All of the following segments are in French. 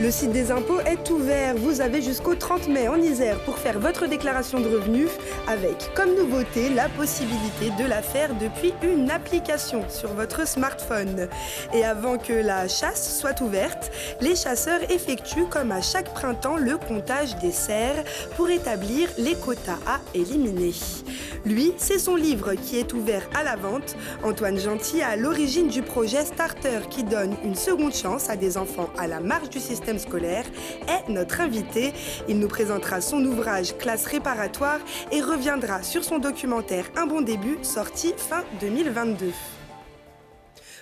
Le site des impôts est ouvert. Vous avez jusqu'au 30 mai en Isère pour faire votre déclaration de revenus avec, comme nouveauté, la possibilité de la faire depuis une application sur votre smartphone. Et avant que la chasse soit ouverte, les chasseurs effectuent comme à chaque printemps le comptage des cerfs pour établir les quotas à éliminer. Lui, c'est son livre qui est ouvert à la vente. Antoine Gentil est à l'origine du projet Starter qui donne une seconde chance à des enfants à la marge du système scolaire, est notre invité. Il nous présentera son ouvrage Classe réparatoire et reviendra sur son documentaire Un bon début, sorti fin 2022.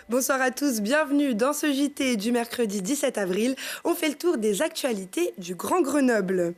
Bonsoir à tous, bienvenue dans ce JT du mercredi 17 avril. On fait le tour des actualités du Grand Grenoble.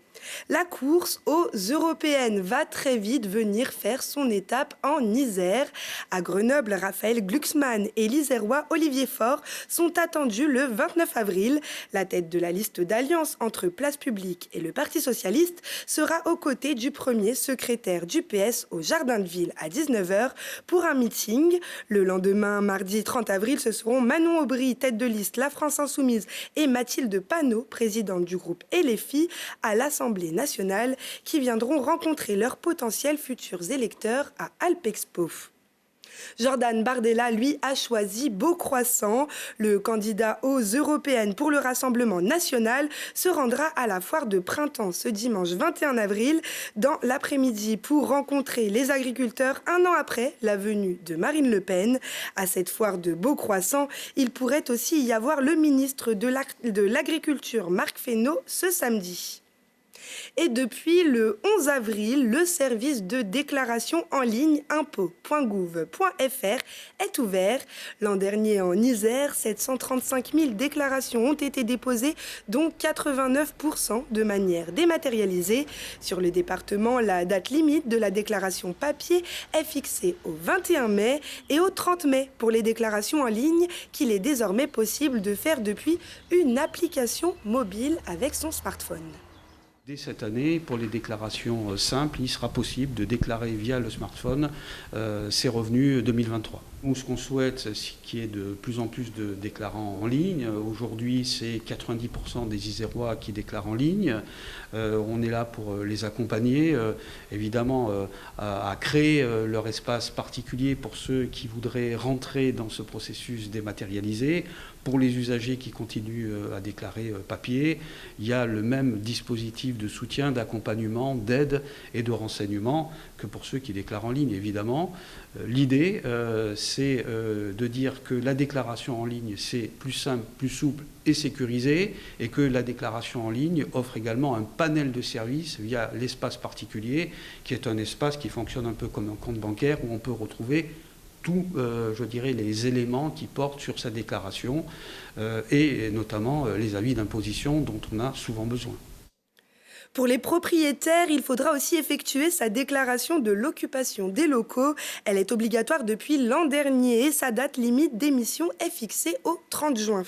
La course aux européennes va très vite venir faire son étape en Isère. À Grenoble, Raphaël Glucksmann et l'Isérois Olivier Faure sont attendus le 29 avril. La tête de la liste d'alliance entre Place Publique et le Parti Socialiste sera aux côtés du premier secrétaire du PS au Jardin de Ville à 19h pour un meeting. Le lendemain, mardi 30 avril, ce seront Manon Aubry, tête de liste La France Insoumise, et Mathilde Panot, présidente du groupe LFI, à l'Assemblée nationale, qui viendront rencontrer leurs potentiels futurs électeurs à Alpexpo. Jordan Bardella, lui, a choisi Beaucroissant. Le candidat aux européennes pour le Rassemblement national se rendra à la foire de printemps ce dimanche 21 avril dans l'après-midi pour rencontrer les agriculteurs un an après la venue de Marine Le Pen. À cette foire de Beaucroissant, il pourrait aussi y avoir le ministre de l'Agriculture, Marc Fesneau, ce samedi. Et depuis le 11 avril, le service de déclaration en ligne impôts.gouv.fr est ouvert. L'an dernier en Isère, 735 000 déclarations ont été déposées, dont 89% de manière dématérialisée. Sur le département, la date limite de la déclaration papier est fixée au 21 mai et au 30 mai pour les déclarations en ligne qu'il est désormais possible de faire depuis une application mobile avec son smartphone. Dès cette année, pour les déclarations simples, il sera possible de déclarer via le smartphone ses revenus 2023. Nous, ce qu'on souhaite, c'est qu'il y ait de plus en plus de déclarants en ligne. Aujourd'hui, c'est 90% des Isérois qui déclarent en ligne. On est là pour les accompagner, évidemment, à créer leur espace particulier pour ceux qui voudraient rentrer dans ce processus dématérialisé. Pour les usagers qui continuent à déclarer papier, il y a le même dispositif de soutien, d'accompagnement, d'aide et de renseignement que pour ceux qui déclarent en ligne, évidemment. L'idée, c'est de dire que la déclaration en ligne, c'est plus simple, plus souple et sécurisé, et que la déclaration en ligne offre également un panel de services via l'espace particulier, qui est un espace qui fonctionne un peu comme un compte bancaire où on peut retrouver tous, je dirais, les éléments qui portent sur sa déclaration et notamment les avis d'imposition dont on a souvent besoin. Pour les propriétaires, il faudra aussi effectuer sa déclaration de l'occupation des locaux. Elle est obligatoire depuis l'an dernier et sa date limite d'émission est fixée au 30 juin.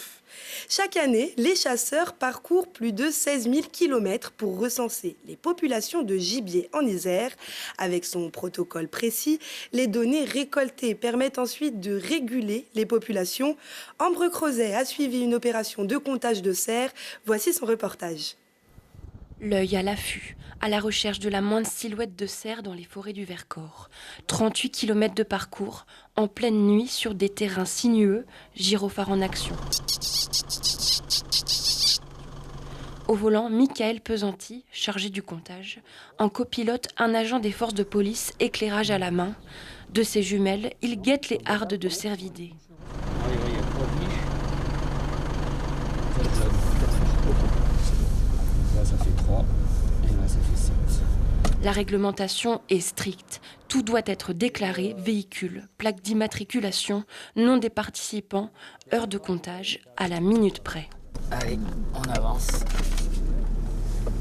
Chaque année, les chasseurs parcourent plus de 16 000 km pour recenser les populations de gibier en Isère. Avec son protocole précis, les données récoltées permettent ensuite de réguler les populations. Ambre Crozet a suivi une opération de comptage de cerfs. Voici son reportage. L'œil à l'affût, à la recherche de la moindre silhouette de cerf dans les forêts du Vercors. 38 km de parcours, en pleine nuit sur des terrains sinueux, gyrophare en action. Au volant, Michael Pesanti, chargé du comptage. En copilote, un agent des forces de police, éclairage à la main. De ses jumelles, il guette les hardes de cervidés. Ça fait 3 et là ça fait 7. La réglementation est stricte. Tout doit être déclaré, véhicule, plaque d'immatriculation, nom des participants, heure de comptage, à la minute près. Allez, on avance.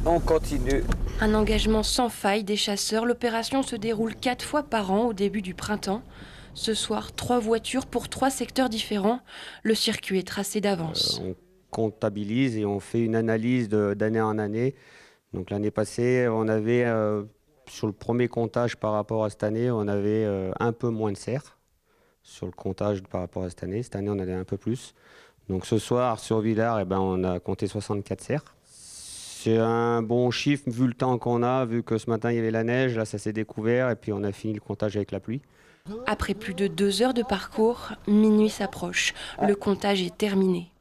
On continue. Un engagement sans faille des chasseurs. L'opération se déroule 4 fois par an au début du printemps. Ce soir, 3 voitures pour 3 secteurs différents. Le circuit est tracé d'avance. On comptabilise et on fait une analyse d'année en année. Donc l'année passée, on avait, sur le premier comptage par rapport à cette année, on avait un peu moins de cerfs sur le comptage par rapport à cette année. Cette année, on en avait un peu plus. Donc ce soir, sur Villars, on a compté 64 cerfs. C'est un bon chiffre vu le temps qu'on a, vu que ce matin il y avait la neige, là ça s'est découvert et puis on a fini le comptage avec la pluie. Après plus de 2 heures de parcours, minuit s'approche. Le comptage est terminé.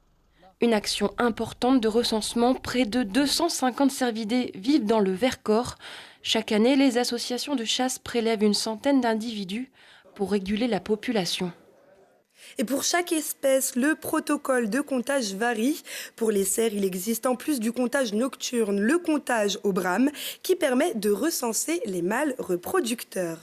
Une action importante de recensement, près de 250 cervidés vivent dans le Vercors. Chaque année, les associations de chasse prélèvent une centaine d'individus pour réguler la population. Et pour chaque espèce, le protocole de comptage varie. Pour les cerfs, il existe en plus du comptage nocturne, le comptage au brame, qui permet de recenser les mâles reproducteurs.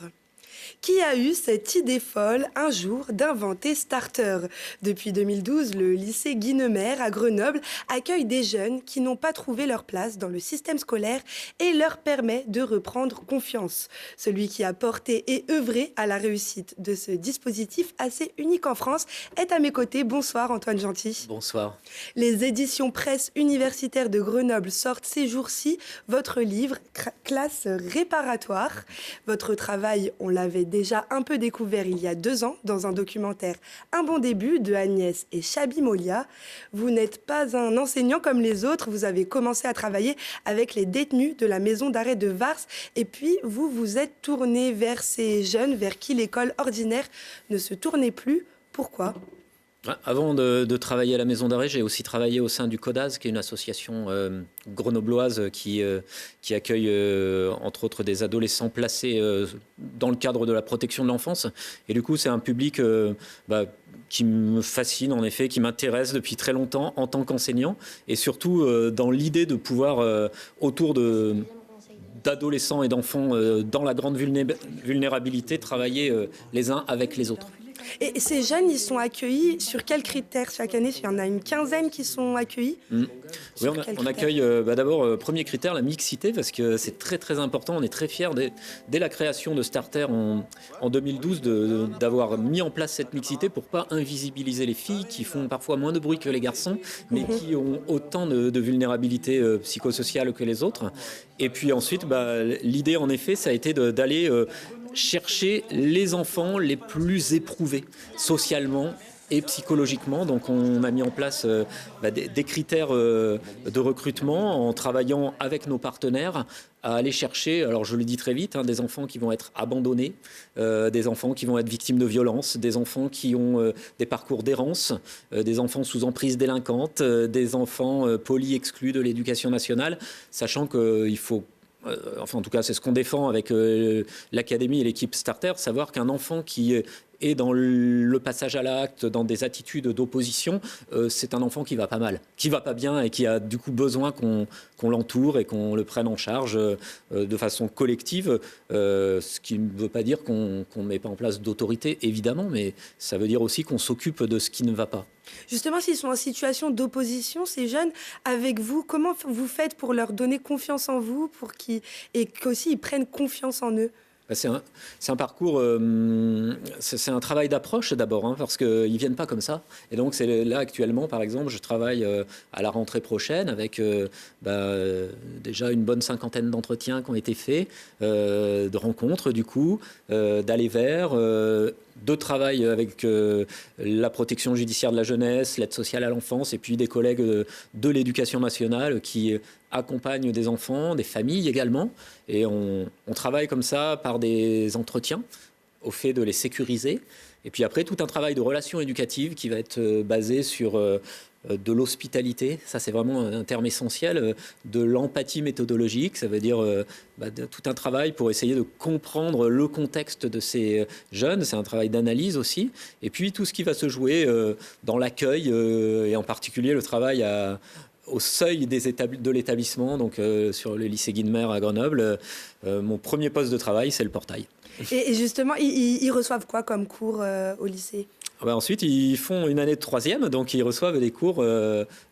Qui a eu cette idée folle un jour d'inventer Starter? Depuis 2012, le lycée Guinemer à Grenoble accueille des jeunes qui n'ont pas trouvé leur place dans le système scolaire et leur permet de reprendre confiance. Celui qui a porté et œuvré à la réussite de ce dispositif assez unique en France est à mes côtés. Bonsoir Antoine Gentil. Bonsoir. Les éditions presse universitaires de Grenoble sortent ces jours-ci votre livre Classe réparatoire. Votre travail, on l'avait déjà un peu découvert il y a 2 ans dans un documentaire Un bon début de Agnès et Chabi Molia. Vous n'êtes pas un enseignant comme les autres, vous avez commencé à travailler avec les détenus de la maison d'arrêt de Vars et puis vous vous êtes tourné vers ces jeunes vers qui l'école ordinaire ne se tournait plus. Pourquoi ? Avant de travailler à la maison d'arrêt, j'ai aussi travaillé au sein du CODAS, qui est une association grenobloise qui accueille entre autres des adolescents placés dans le cadre de la protection de l'enfance. Et du coup, c'est un public qui me fascine en effet, qui m'intéresse depuis très longtemps en tant qu'enseignant et surtout dans l'idée de pouvoir autour d'adolescents et d'enfants dans la grande vulnérabilité travailler les uns avec les autres. Et ces jeunes, ils sont accueillis sur quels critères chaque année? Il y en a une quinzaine qui sont accueillis. Oui, on accueille d'abord, premier critère, la mixité, parce que c'est très très important. On est très fiers dès la création de Starter en 2012 d'avoir mis en place cette mixité pour pas invisibiliser les filles qui font parfois moins de bruit que les garçons, mais qui ont autant de vulnérabilité psychosociale que les autres. Et puis ensuite, l'idée en effet, ça a été d'aller chercher les enfants les plus éprouvés socialement et psychologiquement. Donc on a mis en place des critères de recrutement en travaillant avec nos partenaires à aller chercher, alors je le dis très vite, des enfants qui vont être abandonnés, des enfants qui vont être victimes de violences, des enfants qui ont des parcours d'errance, des enfants sous emprise délinquante, des enfants polis exclus de l'éducation nationale, sachant qu'il faut en tout cas, c'est ce qu'on défend avec l'académie et l'équipe Starter, savoir qu'un enfant qui est dans le passage à l'acte, dans des attitudes d'opposition, c'est un enfant qui va pas mal, qui va pas bien et qui a du coup besoin qu'on l'entoure et qu'on le prenne en charge de façon collective, ce qui ne veut pas dire qu'on ne met pas en place d'autorité, évidemment, mais ça veut dire aussi qu'on s'occupe de ce qui ne va pas. Justement, s'ils sont en situation d'opposition, ces jeunes, avec vous, comment vous faites pour leur donner confiance en vous et qu'aussi ils prennent confiance en eux? C'est un parcours, c'est un travail d'approche d'abord, parce qu'ils ne viennent pas comme ça. Et donc là actuellement, par exemple, je travaille à la rentrée prochaine avec déjà une bonne 50aine d'entretiens qui ont été faits, de rencontres du coup, d'aller vers... de travail avec la protection judiciaire de la jeunesse, l'aide sociale à l'enfance et puis des collègues de l'éducation nationale qui accompagnent des enfants, des familles également. Et on travaille comme ça par des entretiens au fait de les sécuriser. Et puis après, tout un travail de relations éducatives qui va être basé sur de l'hospitalité. Ça, c'est vraiment un terme essentiel. De l'empathie méthodologique, ça veut dire tout un travail pour essayer de comprendre le contexte de ces jeunes. C'est un travail d'analyse aussi. Et puis, tout ce qui va se jouer dans l'accueil et en particulier le travail au seuil de l'établissement, donc sur le lycée Guinemer à Grenoble. Mon premier poste de travail, c'est le portail. Et justement, ils reçoivent quoi comme cours au lycée ? Ensuite, ils font une année de 3e, donc ils reçoivent des cours,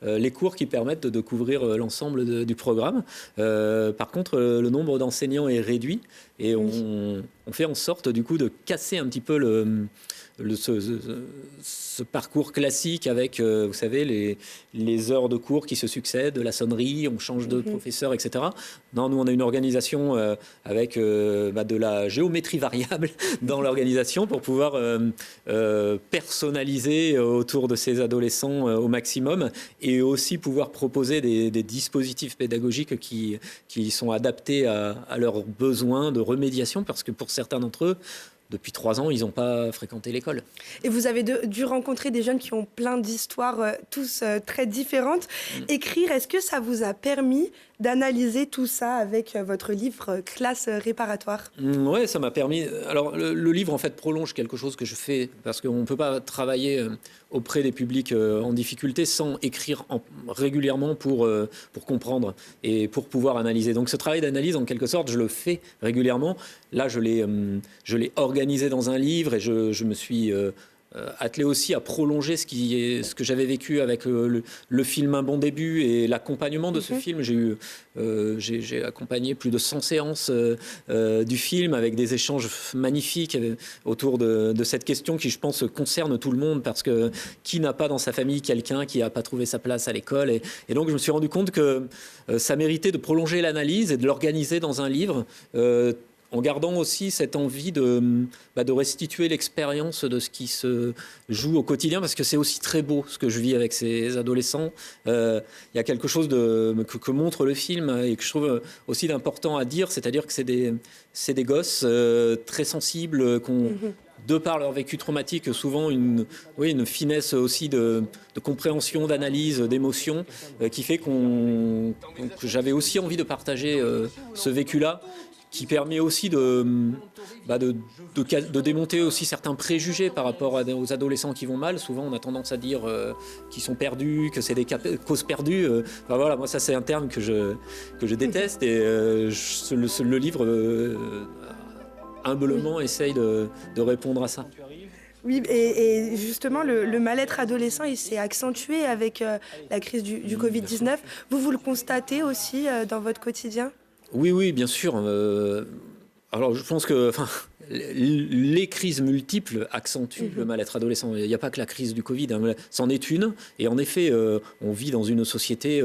les cours qui permettent de couvrir l'ensemble du programme. Par contre, le nombre d'enseignants est réduit et on on fait en sorte du coup de casser un petit peu ce parcours classique avec, vous savez, les heures de cours qui se succèdent, la sonnerie, on change de professeur, etc. Non, nous, on a une organisation avec de la géométrie variable dans l'organisation pour pouvoir personnaliser autour de ces adolescents au maximum et aussi pouvoir proposer des dispositifs pédagogiques qui sont adaptés à leurs besoins de remédiation, parce que pour certains d'entre eux, depuis 3 ans, ils n'ont pas fréquenté l'école. Et vous avez dû rencontrer des jeunes qui ont plein d'histoires, tous très différentes. Écrire, est-ce que ça vous a permis d'analyser tout ça avec votre livre Classe réparatoire? Oui, ça m'a permis. Alors, le livre, en fait, prolonge quelque chose que je fais, parce qu'on ne peut pas travailler auprès des publics en difficulté sans écrire régulièrement pour comprendre et pour pouvoir analyser. Donc, ce travail d'analyse, en quelque sorte, je le fais régulièrement. Là, je l'ai organisé dans un livre et je me suis attelé aussi à prolonger ce que j'avais vécu avec le film Un bon début et l'accompagnement de ce film. J'ai accompagné plus de 100 séances du film avec des échanges magnifiques autour de cette question qui, je pense, concerne tout le monde, parce que qui n'a pas dans sa famille quelqu'un qui n'a pas trouvé sa place à l'école, et donc je me suis rendu compte que ça méritait de prolonger l'analyse et de l'organiser dans un livre, en gardant aussi cette envie de restituer l'expérience de ce qui se joue au quotidien, parce que c'est aussi très beau ce que je vis avec ces adolescents. Il y a quelque chose que montre le film et que je trouve aussi d'important à dire, c'est-à-dire que c'est des gosses très sensibles, de par leur vécu traumatique, souvent une finesse aussi de compréhension, d'analyse, d'émotion, qui fait que j'avais aussi envie de partager ce vécu-là, qui permet aussi de démonter aussi certains préjugés par rapport aux adolescents qui vont mal. Souvent, on a tendance à dire qu'ils sont perdus, que c'est des causes perdues. Voilà, moi, ça, c'est un terme que je déteste, et le livre humblement essaye de répondre à ça. Oui, et justement, le mal-être adolescent, il s'est accentué avec la crise du Covid-19. Vous le constatez aussi dans votre quotidien ? Oui, bien sûr. Alors, je pense que les crises multiples accentuent le mal-être adolescent. Il n'y a pas que la crise du Covid, hein. C'en est une. Et en effet, on vit dans une société,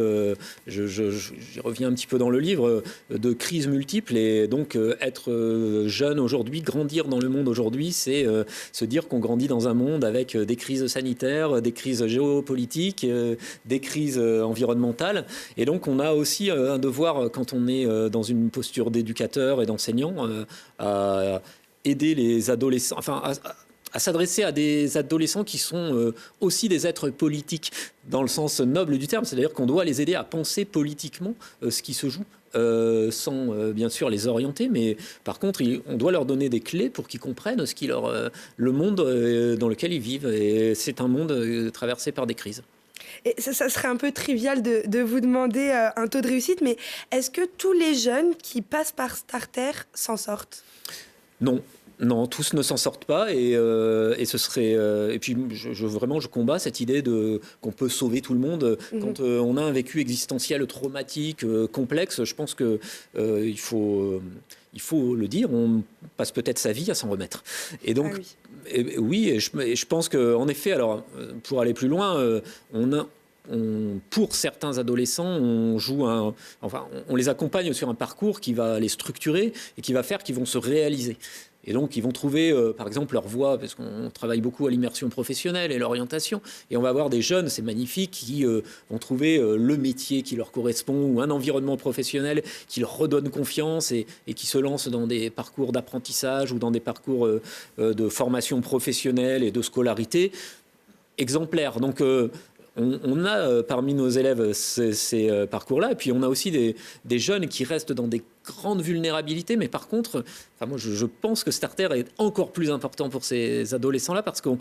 j'y reviens un petit peu dans le livre, de crises multiples. Et donc, être jeune aujourd'hui, grandir dans le monde aujourd'hui, c'est se dire qu'on grandit dans un monde avec des crises sanitaires, des crises géopolitiques, des crises environnementales. Et donc, on a aussi un devoir, quand on est dans une posture d'éducateur et d'enseignant, à aider les adolescents, à s'adresser à des adolescents qui sont aussi des êtres politiques dans le sens noble du terme, c'est-à-dire qu'on doit les aider à penser politiquement ce qui se joue, sans bien sûr les orienter, mais par contre on doit leur donner des clés pour qu'ils comprennent le monde dans lequel ils vivent, et c'est un monde traversé par des crises. Et ça serait un peu trivial de vous demander un taux de réussite, mais est-ce que tous les jeunes qui passent par Starter s'en sortent ? Non, tous ne s'en sortent pas, et ce serait. Et puis je combats cette idée qu'on peut sauver tout le monde quand on a un vécu existentiel traumatique, complexe. Je pense que il faut le dire, on passe peut-être sa vie à s'en remettre. Et donc, je pense qu'en effet, alors pour aller plus loin, pour certains adolescents, on les accompagne sur un parcours qui va les structurer et qui va faire qu'ils vont se réaliser. Et donc, ils vont trouver, par exemple, leur voie, parce qu'on travaille beaucoup à l'immersion professionnelle et l'orientation. Et on va avoir des jeunes, c'est magnifique, qui vont trouver le métier qui leur correspond, ou un environnement professionnel qui leur redonne confiance, et qui se lancent dans des parcours d'apprentissage ou dans des parcours de formation professionnelle et de scolarité exemplaires. Donc, on a parmi nos élèves ces parcours-là, et puis on a aussi des jeunes qui restent dans des grandes vulnérabilités, mais par contre, moi je pense que Starter est encore plus important pour ces adolescents-là, parce qu'on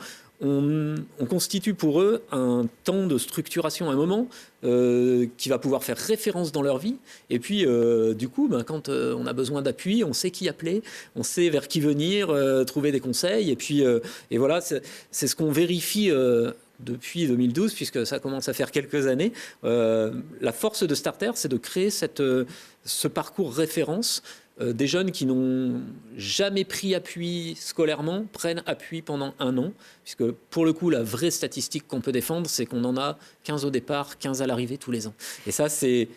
constitue pour eux un temps de structuration, un moment qui va pouvoir faire référence dans leur vie, et puis du coup, quand on a besoin d'appui, on sait qui appeler, on sait vers qui venir, trouver des conseils, et puis et voilà, c'est ce qu'on vérifie depuis 2012, puisque ça commence à faire quelques années. La force de Starter, c'est de créer ce parcours référence des jeunes qui n'ont jamais pris appui scolairement prennent appui pendant 1 an, puisque pour le coup, la vraie statistique qu'on peut défendre, c'est qu'on en a 15 au départ, 15 à l'arrivée tous les ans. Et ça, c'est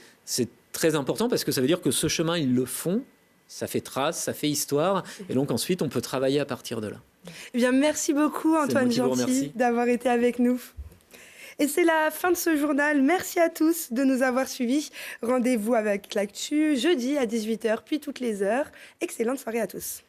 très important parce que ça veut dire que ce chemin, ils le font, ça fait trace, ça fait histoire, et donc ensuite, on peut travailler à partir de là. Eh bien, merci beaucoup Antoine Gentil d'avoir été avec nous. Et c'est la fin de ce journal. Merci à tous de nous avoir suivis. Rendez-vous avec l'actu jeudi à 18h, puis toutes les heures. Excellente soirée à tous.